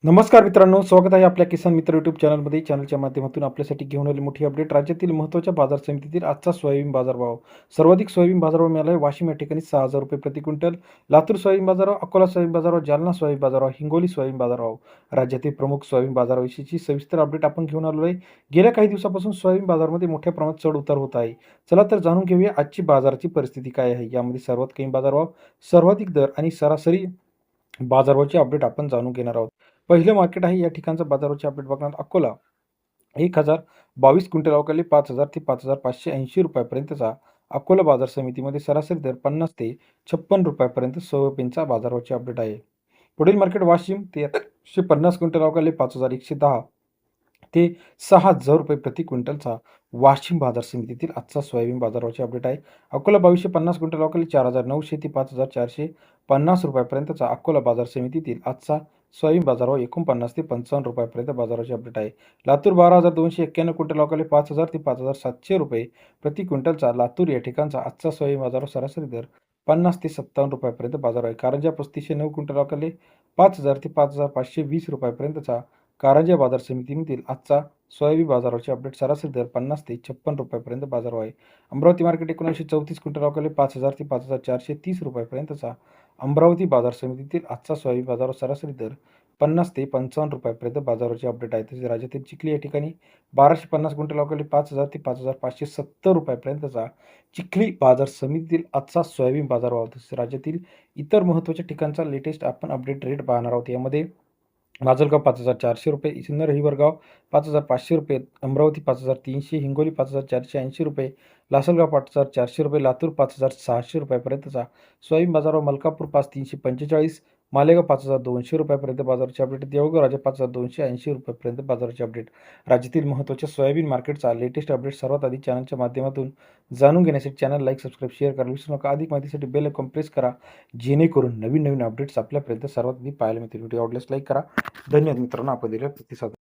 नमस्कार मित्रांनो, स्वागत आहे आपल्या किसान मित्र यूट्यूब चॅनलमध्ये. चॅनलच्या माध्यमातून आपल्यासाठी घेऊन आलेली मोठी अपडेट. राज्यातील महत्त्वाच्या बाजार समितीतील आजचा सोयाबीन बाजारभाव. सर्वाधिक सोयाबीन बाजारभाव मिळाला आहे वाशिम या ठिकाणी 6,000 रुपये प्रति क्विंटल, लातूर सोयाबीन बाजारभाव, अकोला सोयाबीन बाजारभाव, जालना सोयाबीन बाजारभाव, हिंगोली सोयाबीन बाजारभाव. राज्यातील प्रमुख सोयाबीन बाजाराविषयीची सविस्तर अपडेट आपण घेऊन आलो आहे. गेल्या काही दिवसापासून सोयाबीन बाजारामध्ये मोठ्या प्रमाणात चढ उतार होत आहे. चला तर जाणून घेऊया आजची बाजाराची परिस्थिती काय आहे. यामध्ये सर्वात कमी बाजारभाव, सर्वाधिक दर आणि सरासरी बाजारभावाची अपडेट आपण जाणून घेणार आहोत. पहिलं मार्केट आहे, या ठिकाणचं बाजाराची अपडेट बघणार. अकोला 1,022 क्विंटल अवकाळी 5,000 ते 5,580 रुपयापर्यंतचा अकोला बाजार समितीमध्ये सरासरी दर 50 ते 56 रुपयापर्यंत सोयाबीनचा बाजाराची अपडेट आहे. पुढील मार्केट वाशिम 1,350 क्विंटल अवकाळी 5,110 ते 6,000 रुपये प्रति क्विंटलचा वाशिम बाजार समितीतील आजचा सोयाबीन बाजाराची अपडेट आहे. अकोला 2,250 क्विंटल अवकाळी 4,900 ते 5,450 रुपयापर्यंतचा अकोला बाजार समितीतील आजचा सोयाबीन बाजारभाव 49 ते 55 रुपयापर्यंत बाजाराची अपडेट आहे. लातूर 12,291 क्विंटल अवकाळी 5,000 ते 5,700 रुपये प्रति क्विंटलचा लातूर या ठिकाणचा आजचा सोयाबीन बाजारभाव सरासरी दर 50 ते 57 रुपयापर्यंत बाजार आहे. कारंजा 3,509 क्विंटल अवकाळी 5,000 ते 5,520 रुपयापर्यंतचा कारंजा बाजार समितीमधील आजचा सोयाबीन बाजाराची अपडेट सरासरी दर 50 ते 56 रुपयापर्यंत बाजारभाव आहे. अमरावती मार्केट 1934 क्विंटल अवकाळी 5,000 ते 5,430 रुपयापर्यंतचा अमरावती बाजार समितीतील आजचा सोयाबीन बाजार सरासरी दर 50 ते 55 रुपयापर्यंत बाजाराची अपडेट आहे. तसेच राज्यातील चिखली या ठिकाणी 1,250 क्विंटल अवकाळी 5,000 ते 5,570 रुपयापर्यंतचा चिखली बाजार समितीतील आजचा सोयाबीन बाजारभाव. तसेच राज्यातील इतर महत्त्वाच्या ठिकाणचा लेटेस्ट आपण अपडेट रेट पाहणार आहोत. यामध्ये माजलगाव 5,400 रुपये, सिन्नर हिवरगाव 5,500 रुपये, अमरावती 5,300, हिंगोली 5,480 रुपये, लासलगाव 5,400 रुपये, लातूर 5,600 रुपयापर्यंतचा सोयाबीन बाजारभाव. मलकापूर 5,345, मालेगाव 5,200 रुपयापर्यंत बाजाराची अपडेट. देऊळगाव राजा 5,280 रुपयापर्यंत बाजाराची अपडेट. राज्यातील महत्त्वाच्या सोयाबीन मार्केटचा लेटेस्ट अपडेट सर्वात आधी चॅनलच्या माध्यमातून जाणून घेण्यासाठी चॅनल लाईक, सबस्क्राईब, शेअर करायला विसरू नका. अधिक माहितीसाठी बेल आयकॉन प्रेस करा, जेणेकरून नवीन नवीन अपडेट्स आपल्यापर्यंत सर्वात आधी पाहायला मिळतील. व्हिडिओ आवडल्यास लाईक करा. धन्यवाद मित्रांनो, आपण दिलेला प्रतिसाद.